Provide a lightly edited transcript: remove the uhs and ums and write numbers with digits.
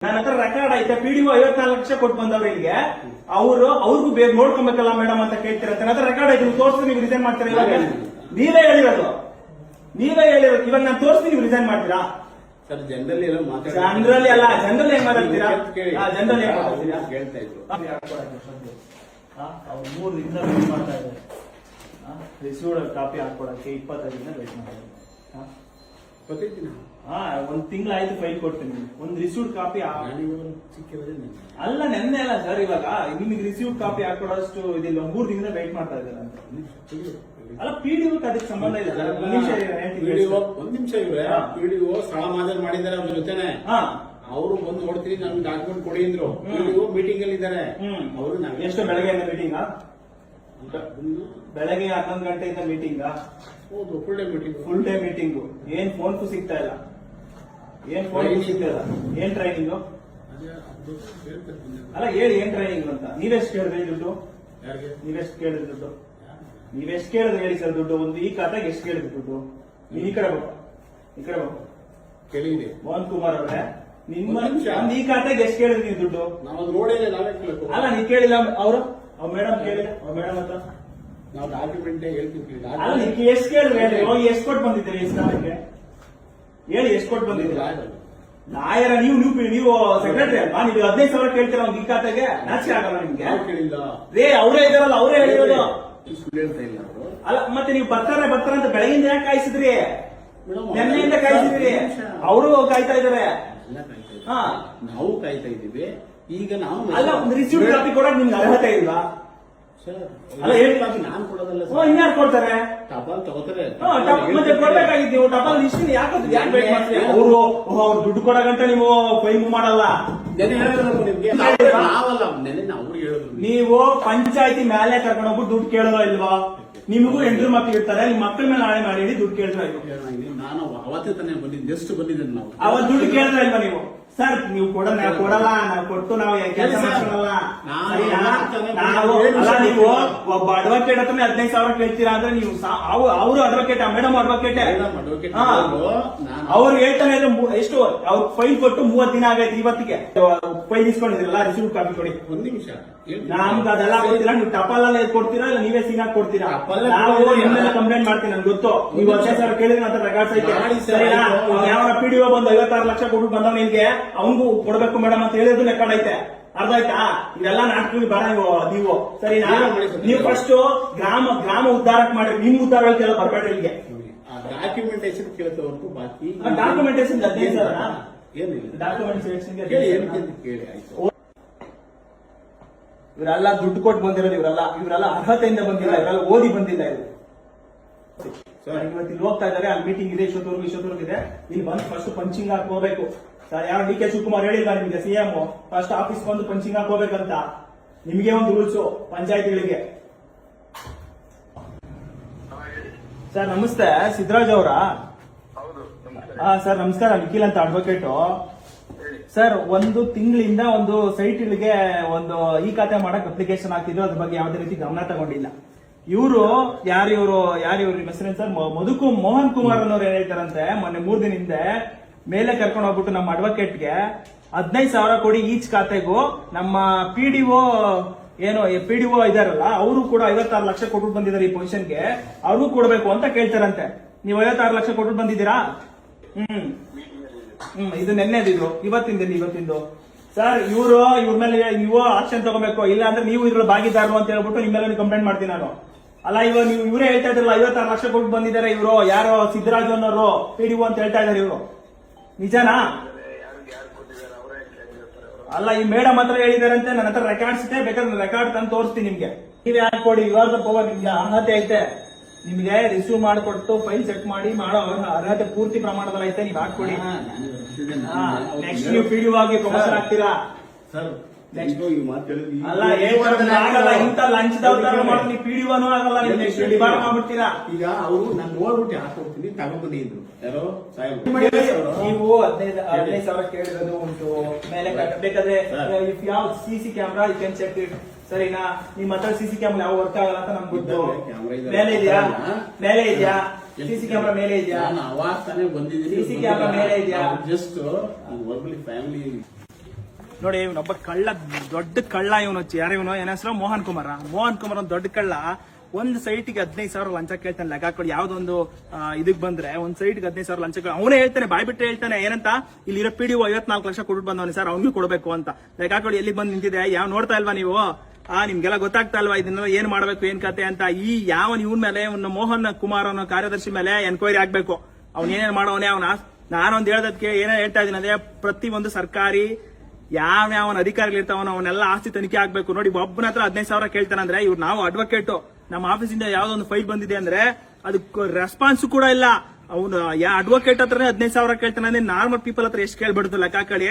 ನನ್ನ ಹತ್ರ ರೆಕಾರ್ಡ್ ಐತೆ. ಪಿಡಿಒ 54 ಲಕ್ಷ ಕೊಟ್ಟು ಬಂದವ್ರು ಇಲ್ಲಿಗೆ. ಅವ್ರಿಗೂ ಬೇಗ ನೋಡ್ಕೊಬೇಕಲ್ಲ ಮೇಡಮ್ ಅಂತ ಕೇಳ್ತಿರತ್ತೆ. ನನ್ನ ಹತ್ರ ರೆಕಾರ್ಡ್ ಐತೆ, ನೀವು ತೋರಿಸಿ ನೀವು ರಿಸೈನ್ ಮಾಡ್ತೀರಾ? ಇವಾಗ ನೀವೇ ಹೇಳಿರೋದು ಇವಾಗ ನಾನು ತೋರಿಸ್ತೀನಿ, ನೀವು ರಿಸೈನ್ ಮಾಡ್ತೀರಾ? ಸರ್ ಜನರಲ್ ಎಲ್ಲ ಜನರಲ್ ಅಲ್ಲ, ಜನರಲ್ ಏನ್ ಮಾತಾಡ್ತೀರಾ? ಜನರಲ್ ಏನ್ ಮಾತಾಡ್ತೀರಾ? ಹೇಳ್ತಾ ಇದ್ರು ಅವ್ರು 3 ದಿನದಿಂದ ವೇಟ್ ಮಾಡ್ತಾ ಇದ್ದಾರೆ. ರಿಸೀವ್ಡ್ ಕಾಪಿ ಹಾಕೊಡಕ್ಕೆ 25 ದಿನ ವೇಟ್ ಮಾಡ್ತಾರೆ. ಒಂದ್ ತಿಂಗಳಾಯ್ತು ಫೈಲ್ ಕೊಡ್ತೀನಿ. ಒಂದ್ ರಿಸೀವ್ಡ್ ಕಾಪಿ ಅಲ್ಲ, ನೆನ್ನೆ ಅಲ್ಲ ಸರ್. ಇವಾಗ ನಿಮಗೆ ರಿಸೀವ್ಡ್ ಕಾಪಿ ಹಾಕೊಡೋಷ್ಟು ಇದಿಲ್ಲ. 3 ದಿನದಿಂದ ವೇಟ್ ಮಾಡ್ತಾ ಇದ್ದಾರೆ ಅಂತ. ಅಲ್ಲ, ಪಿಡಿಒ ಅದಕ್ಕೆ ಸಂಬಂಧ ಇಲ್ಲ ಸರ್. ಒಂದ್ ನಿಮಿಷ ಇವ್ರೆ. ಪಿಡಿಒ ಸ್ಥಳ ಮಾದರಿ ಮಾಡಿದ್ದಾರೆ ಅವ್ರ ಜೊತೆನೆ. ಅವರು ಬಂದು ನೋಡ್ತೀರಿ, ನಮ್ಗೆ ಡಾಕ್ಯುಮೆಂಟ್ ಕೊಡಿ ಅಂದ್ರು. ಪಿಡಿಒ ಮೀಟಿಂಗ್ ಅಲ್ಲಿ ಇದ್ದಾರೆ. ಅವರು ಎಷ್ಟು ಬೆಳಗ್ಗೆ ಮೀಟಿಂಗ್? ಬೆಳಗ್ಗೆ 11 ಗಂಟೆಯಿಂದ ಮೀಟಿಂಗ್. ಹೌದು, full day meeting. Full day meeting. ಏನ್ ಫೋನ್ಗೂ ಸಿಗ್ತಾ ಇಲ್ಲ. ಏನ್ ಟ್ರೈನಿಂಗ್? ಅಲ್ಲ ಹೇಳಿ, ಏನ್ ಟ್ರೈನಿಂಗ್ ಅಂತ. ನೀವೆಷ್ಟು ಕೇಳಿದ್ರಿ ದುಡ್ಡು? ನೀವೆಷ್ಟು ಕೇಳಿದ್ರಿ ದುಡ್ಡು? ನೀವೆಷ್ಟು ಕೇಳಿದ್ರೆ ಹೇಳಿ ಸರ್ ದುಡ್ಡು. ಒಂದು ಈ ಖಾತೆಗೆ ಎಷ್ಟು ಕೇಳಿದ್ರಿ ದುಡ್ಡು? ನೀನ್ ಈ ಕಡೆ ಬಾಪ ಕೇಳಿದೆ ಮೋಹನ್ ಕುಮಾರ್ ಅವರೇ. ನಿಮ್ಮ ಈ ಖಾತೆಗೆ ಎಷ್ಟು ಕೇಳಿದ್ರಿ ನೀವು ದುಡ್ಡು? ನಾವು ರೋಡೇ ನಾವೇ ಕೇಳಬೇಕು. ಅಲ್ಲ, ನೀವ್ ಕೇಳಿಲ್ಲ. ಅವ್ರು ಮೇಡಮ್ ಕೇಳಿಲ್ಲ. ಮೇಡಮ್ ಅಂತ ನಾವು ಡಾಕ್ಯುಮೆಂಟ್ ಹೇಳ್ತೀವಿ. ಅಲ್ಲ, ನೀವು ಎಷ್ಟು ಕೇಳಿದ್ರಿ ಹೇಳಿ. ಹೋಗಿ ಎಷ್ಟು ಕೊಟ್ಟು ಬಂದಿದ್ದೀರಿ ಈ ಸ್ಥಾನಕ್ಕೆ? ಹೇಳಿ, ಎಷ್ಟು ಕೊಟ್ಟು ಬಂದಿದ್ದೀರಾ? ನಾಯರ ನೀವು ಸೆಕ್ರೆಟರಿ ಅಲ್ವಾ? ನೀವು 15,000 ಕೇಳ್ತೀರಾ ಒಂದು ಈ ಖಾತೆಗೆ? ನಾಚಿಕೆ ಆಗಲ್ಲ ನಿಮ್ಗೆ? ಕೇಳಿಲ್ಲ ರೇ, ಅವರೇ ಇದಾರಲ್ಲ, ಅವರೇ ಹೇಳಿರೋದು. ಹೇಳ್ತಾ ಇಲ್ಲ ಅವರು. ಅಲ್ಲ, ಮತ್ತೆ ನೀವು ಬರ್ತಾರೆ ಅಂತ ಬೆಳಗಿಂದ ಯಾಕೆ ಕಾಯಿಸಿದ್ರಿ? ನೆನ್ನೆಯಿಂದ ಕಾಯಿಸಿದ್ರಿ. ಅವರು ಕಾಯ್ತಾ ಇದಾರೆ. ನಾವು ಕಾಯ್ತಾ ಇದ್ದೀವಿ. ಈಗ ನಾವು ಅಲ್ಲ, ಒಂದು ರಿಸೀವ್ ಕಾಪಿ ಕೊಡಕ್ ನಿಮ್ಗೆ ಅರ್ಹತೆ ಇಲ್ವಾ? ಅಲ್ಲ, ಹೇಳಿ, ನಾನು ಕೊಡೋದಲ್ಲ. ಇನ್ಯಾರು ಕೊಡ್ತಾರೆ? ಟಪಾಲ್ ತಗೋತಾರೆ. ಮತ್ತೆ ಕೊಡ್ಬೇಕಾಗಿತ್ತು ನೀವು. ಟಪಾಲ್ ಇಷ್ಟು ಯಾಕೆ ವೇಟ್ ಮಾಡ್ತೀರಿ? ಅವ್ರು ದುಡ್ಡು ಕೊಡೋ ಗಂಟ ನೀವು ಫೈಲ್ ಮಾಡಲ್ಲ. ನಾವಲ್ಲ, ನೆನೆ ಅವ್ರು ಹೇಳಿದ್ರು. ನೀವು ಪಂಚಾಯತಿ ಮೇಲೆ ಕರ್ಕೊಂಡು ಹೋಗ್ಬಿಟ್ಟು ದುಡ್ಡು ಕೇಳೋಲ್ಲ ಇಲ್ವಾ? ನಿಮಗೂ 8 ಮಕ್ಳು ಇರ್ತಾರೆ. ನಿಮ್ ಮಕ್ಕಳ ಮೇಲೆ ನಾಳೆ ಮಾಡಿ ದುಡ್ಡು ಕೇಳಿದ್ರೆ ನಾನು ಅವತ್ತೇ ತಾನೇ ಬಂದಿದ್ದೆ. ಎಷ್ಟು ಬಂದಿದ್ದೇನೆ ನಾವು. ಅವತ್ತು ದುಡ್ಡು ಕೇಳಿದ್ರೆ ಇಲ್ವಾ ನೀವು? ಸರ್, ನೀವು ಕೊಡಲ್ಲ, ನಾವು ಕೊಟ್ಟು ನಾವು ಕೆಲಸ ಮಾಡ್ಕೊಳಲ್ಲ. ನೀವು ಒಬ್ಬ ಅಡ್ವೊಕೇಟ್ ಹತ್ರ 15,000 ಕೇಳ್ತೀರಾ ಅಂದ್ರೆ ನೀವು ಅವರು ಅಡ್ವೊಕೇಟ್, ಮೇಡಮ್ ಅಡ್ವೊಕೇಟ್. ಅವ್ರು ಹೇಳ್ತಾನೆ ಎಷ್ಟು ಅವ್ರ ಫೈಲ್ ಕೊಟ್ಟು 30 ದಿನ ಆಗೈತೆ. ಇವತ್ತಿಗೆ ಫೈಲ್ ಇಸ್ಕೊಂಡಿದ್ರಲ್ಲ, ರಿಸೀವ್ ಕಾಪಿ ಕೊಡಿ. ಒಂದ್ ನಿಮಿಷ, ನಮ್ಗೆ ಅದೆಲ್ಲ ಗೊತ್ತಿಲ್ಲ. ನೀವು ಟಪಾಲಲ್ಲಿ ಕೊಡ್ತೀರಾ ಇಲ್ಲ ನೀವೇ ಸೀನಾಗಿ ಕೊಡ್ತೀರಾ? ನಾವು ನಿಮ್ಮೆಲ್ಲ ಕಂಪ್ಲೇಂಟ್ ಮಾಡ್ತೀನಿ. ನನ್ಗೆ ಗೊತ್ತು. ನೀವು 15,000 ಕೇಳಿದ್ರೆ ಅಂತ ರೆಕಾರ್ಡ್ಸ್ ಐತೆ. ಸರಿನಾ? ಯಾವ ಪಿಡಿಒ ಬಂದು 56 ಲಕ್ಷ ಕೊಟ್ಟು ಬಂದವ್ ನಿನ್ಗೆ, ಅವನಿಗೂ ಕೊಡ್ಬೇಕು ಮೇಡಮ್ ಅಂತ ಹೇಳಿದ್ರು ಲೆಕ್ಕ ಐತೆ. ಅರ್ಧ ಆಯ್ತಾ? ಇದೆಲ್ಲ ನಾಟಕ ಬೇಡ ನೀವು. ಸರಿನಾ? ನೀವು ಫಸ್ಟ್ ಗ್ರಾಮ ಉದ್ಧಾರಕ್ಕೆ ಮಾಡಿ. ನಿಮ್ ಉದ್ಧಾರಕ್ಕೆಲ್ಲ ಬರ್ಬೇಡ್ರಿ ಇಲ್ಲಿಗೆ. ಡಾಕ್ಯುಮೆಂಟೇಶನ್ ಕೇಳ್ತವರೆಗೂ ಬಾಕಿ. ಡಾಕ್ಯುಮೆಂಟೇಶನ್ 15,000 ಏನಿಲ್ಲ. ಡಾಕ್ಯುಮೆಂಟೇಶನ್ ಕೇಳಿ, ಆಯ್ತು. ಇವರೆಲ್ಲ ದುಡ್ಡು ಕೊಟ್ಟು ಬಂದಿರೋದು. ಇವರೆಲ್ಲ ಅರ್ಹತೆಯಿಂದ ಬಂದಿಲ್ಲ. ಇವರೆಲ್ಲ ಓದಿ ಬಂದಿಲ್ಲ. ಇವರು ಇವತ್ತು ಇಲ್ಲಿ ಹೋಗ್ತಾ ಇದ್ದಾರೆ. ಅಲ್ಲಿ ಮೀಟಿಂಗ್ ಇದೆ, ಇಷ್ಟೊತ್ತವರೆಗೂ ಇದೆ. ಇಲ್ಲಿ ಬಂದು ಫಸ್ಟ್ ಪಂಚಿಂಗ್ ಹಾಕಿ ಹೋಗ್ಬೇಕು. ಸರ್, ಯಾರು ಡಿ ಕೆ ಶಿವಕುಮಾರ್ ಹೇಳಿಲ್ಲ ನಿಮಗೆ? ಸಿಎಂ ಫಸ್ಟ್ ಆಫೀಸ್ ಬಂದು ಪಂಚಿಂಗ್ ಹಾಕಿ ಹೋಗ್ಬೇಕಂತ. ನಿಮಗೆ ಒಂದು ರೂಲ್ಸು ಪಂಚಾಯತಿಗಳಿಗೆ. ಸರ್ ನಮಸ್ತೆ, ಸಿದ್ದರಾಜ್ ಅವರಾ? ಸರ್ ನಮಸ್ಕಾರ, ನಿಖಿಲ್ ಅಂತ ಅಡ್ವೊಕೇಟು. ಸರ್, 1 ತಿಂಗಳಿಂದ ಒಂದು ಸೈಟ್ ಗಳಿಗೆ ಒಂದು ಈ ಖಾತೆ ಮಾಡಕ್ ಅಪ್ಲಿಕೇಶನ್ ಹಾಕಿದ್ರು. ಅದ್ರ ಬಗ್ಗೆ ಯಾವುದೇ ರೀತಿ ಗಮನ ತಗೊಂಡಿಲ್ಲ. ಇವರು ಯಾರು ನಿಮ್ಮ ಹೆಸರೇನು ಸರ್? ಮೋಹನ್ ಕುಮಾರ್ ಅನ್ನೋರು ಏನ್ ಹೇಳ್ತಾರಂತೆ, ಮೊನ್ನೆ 3 ದಿನ ಹಿಂದೆ ಮೇಲೆ ಕರ್ಕೊಂಡು ಹೋಗ್ಬಿಟ್ಟು ನಮ್ಮ ಅಡ್ವೊಕೇಟ್ಗೆ 15,000 ಕೊಡಿ ಈಚ್ ಖಾತೆಗೂ. ನಮ್ಮ ಪಿಡಿಒ ಇದಾರಲ್ಲ, ಅವರು ಕೂಡ 56 ಲಕ್ಷ ಕೊಟ್ಟು ಬಂದಿದ್ದಾರೆ ಈ ಪೊಸಿಷನ್ಗೆ. ಅವ್ರಿಗೂ ಕೊಡ್ಬೇಕು ಅಂತ ಕೇಳ್ತಾರಂತೆ. ನೀವು 56 ಲಕ್ಷ ಕೊಟ್ಟು ಬಂದಿದ್ದೀರಾ? ಇದು ನೆನ್ನೆದಿದ್ರು. ಇವತ್ತಿಂದು ಸರ್, ಇವ್ರ ಮೇಲೆ ನೀವು ಆಕ್ಷನ್ ತಗೋಬೇಕು. ಇಲ್ಲ ಅಂದ್ರೆ ನೀವು ಇದ್ರಲ್ಲಿ ಭಾಗಿದಾರರು ಅಂತ ಹೇಳ್ಬಿಟ್ಟು ನಿಮ್ಮ ಮೇಲೆ ಕಂಪ್ಲೇಂಟ್ ಮಾಡ್ತೀನಿ ನಾನು. ಅಲ್ಲ, ಇವಾಗ ನೀವು ಇವರೇ ಹೇಳ್ತಾ ಇದ್ರಲ್ಲ 56 ಲಕ್ಷ ಕೊಟ್ಟು ಬಂದಿದ್ದಾರೆ ಇವರು. ಯಾರೋ ಸಿದ್ದರಾಜು ಅನ್ನೋರು ಪಿಡಿಒ ಅಂತ ಹೇಳ್ತಾ ಇದಾರೆ. ಇವರು ನಿಜನಾ? ಅಲ್ಲ, ಈ ಮೇಡಮ್ ಹತ್ರ ಹೇಳಿದಾರಂತೆ. ನನ್ನ ಹತ್ರ ರೆಕಾರ್ಡ್ಸ್ ಇದೆ, ಬೇಕಾದ್ರೆ ರೆಕಾರ್ಡ್ ತಂದು ತೋರಿಸ್ತೀನಿ ನಿಮ್ಗೆ. ನೀವ್ ಯಾಕೆ ಕೊಡಿ? ಇವಾಗ ಪವರ್ ನಿಮ್ಗೆ ಅರ್ಹತೆ ಐತೆ. ನಿಮ್ಗೆ ರಿಸೀವ್ ಮಾಡಿಕೊಟ್ಟು ಫೈಲ್ ಸೆಟ್ ಮಾಡಿ ಮಾಡೋ ಅರ್ಹತೆ ಪೂರ್ತಿ ಪ್ರಮಾಣದಲ್ಲಿ ಐತೆ. ನೀವು ಹಾಕೊಡಿ. ನೆಕ್ಸ್ಟ್ ನೀವು ಪಿಡಿಒ ಆಗಿ ಪ್ರಮೋಷನ್ ಆಗ್ತೀರಾ ಸರ್. ಅಲ್ಲ, ಆಗಲ್ಲ. ಇಂತ ಲಂಚದವ್ರ ಮಾಡ್ತೀನಿ. ಪಿಡಿಒನೂ ಆಗಲ್ಲ. ನೆಕ್ಸ್ಟ್ ಡಿಬಾರ್ ಮಾಡ್ಬಿಡ್ತೀರಾ. ಈಗ ಅವರು ನಾನು ನೋಡ್ಬಿಟ್ಟು ಹಾಕೊಡ್ತೀನಿ, ತಗೊಂಡ್ಬನ್ನಿ ಇದ್ರು ಯಾರೋ ಸಾಹೇಬ್. ನೀವು 15,000 ಕೇಳಿರೋದು ಉಂಟು. ಮೇಲೆ ಬೇಕಾದ್ರೆ ಯಾವ CC camera you can check it. ಸರಿನಾ? ನಿಮ್ಮ ಹತ್ರ CC ಕ್ಯಾಮ್ರಾ ಯಾವ ವರ್ಕ್ ಆಗಲ್ಲ ಅಂತ ನಮ್ಗೆ ಗೊತ್ತು. ಮೇಲೆ ಇದೆಯಾ? CC ಕ್ಯಾಮ್ರಾ ಮೇಲೆ ಇದೆಯಾ? ನಾನು ಅವಾಗ ತಾನೇ ಬಂದಿದ್ದೀನಿ. CC ಕ್ಯಾಮ್ರಾ ಮೇಲೆ ಇದೆಯಾ? ಜಸ್ಟ್ ಫ್ಯಾಮಿಲಿ ನೋಡಿ ಇವನೊಬ್ಬ ಕಳ್ಳ, ದೊಡ್ಡ ಕಳ್ಳ ಇವನು. ಯಾರು ಇವನು? ಏನ ಹೆಸರು? ಮೋಹನ್ ಕುಮಾರ್ ಒಂದು ದೊಡ್ಡ ಕಳ್ಳ. ಒಂದ್ ಸೈಟಿಗೆ 15,000 ಲಂಚ ಕೇಳ್ತಾನೆ. ಲೆಕ್ಕ ಹಾಕೊಳ್ಳಿ, ಯಾವ್ದೊಂದು ಇದಕ್ ಬಂದ್ರೆ ಒಂದ್ ಸೈಟ್ಗೆ 15,000 ಲಂಚ. ಅವನೇ ಹೇಳ್ತಾನೆ, ಬಾಯ್ಬಿಟ್ಟೆ ಹೇಳ್ತಾನೆ. ಏನಂತ? ಇಲ್ಲಿರೋ PDO 54 ಲಕ್ಷ ಕೊಟ್ಟು ಬಂದವನೆ ಸರ್, ಅವ್ನಿಗೂ ಕೊಡ್ಬೇಕು ಅಂತ. ಲೆಕ್ಕ ಹಾಕೊಳ್ಳಿ, ಎಲ್ಲಿಗೆ ಬಂದು ನಿಂತಿದೆ. ಯಾವ ನೋಡ್ತಾ ಇಲ್ವಾ ನೀವು? ನಿಮ್ಗೆಲ್ಲ ಗೊತ್ತಾಗ್ತಾ ಇಲ್ವಾ ಇದನ್ನೆಲ್ಲ ಏನ್ ಮಾಡ್ಬೇಕು, ಏನ್ ಕತೆ ಅಂತ? ಈ ಇವನ್ ಮೇಲೆ, ಮೋಹನ್ ಕುಮಾರ್ ಅನ್ನೋ ಕಾರ್ಯದರ್ಶಿ ಮೇಲೆ ಎನ್ಕ್ವೈರಿ ಆಗ್ಬೇಕು. ಅವ್ನ ಏನೇನ್ ಮಾಡೋವನೇ ಅವನ. ನಾನೊಂದ್ ಹೇಳೋದಕ್ಕೆ ಏನೇ ಹೇಳ್ತಾ ಇದೀನಿ ಅಂದ್ರೆ, ಪ್ರತಿ ಒಂದು ಸರ್ಕಾರಿ ಯಾವ್ಯಾವನ ಅಧಿಕಾರಿಗಳು ಇರ್ತಾವನೋ ಅವನ್ನೆಲ್ಲ ಆಸ್ತಿ ತನಿಖೆ ಆಗ್ಬೇಕು. ನೋಡಿ, ಒಬ್ಬನ ಹತ್ರ 15,000 ಕೇಳ್ತಾನಂದ್ರೆ, ಇವ್ರು ನಾವು ಅಡ್ವೊಕೇಟ್, ನಮ್ಮ ಆಫೀಸಿಂದ ಯಾವ್ದೊಂದು ಫೈಲ್ ಬಂದಿದೆ ಅಂದ್ರೆ ಅದಕ್ಕೆ ರೆಸ್ಪಾನ್ಸ್ ಕೂಡ ಇಲ್ಲ. ಅವನು ಅಡ್ವೊಕೇಟ್ ಹತ್ರನೇ 15,000 ಕೇಳ್ತಾನೆ. ನಾರ್ಮಲ್ ಪೀಪಲ್ ಹತ್ರ ಎಷ್ಟು ಕೇಳ್ಬಿಡುತ್ತೆ ಲೆಕ್ಕ ಹಾಕೊಳ್ಳಿ.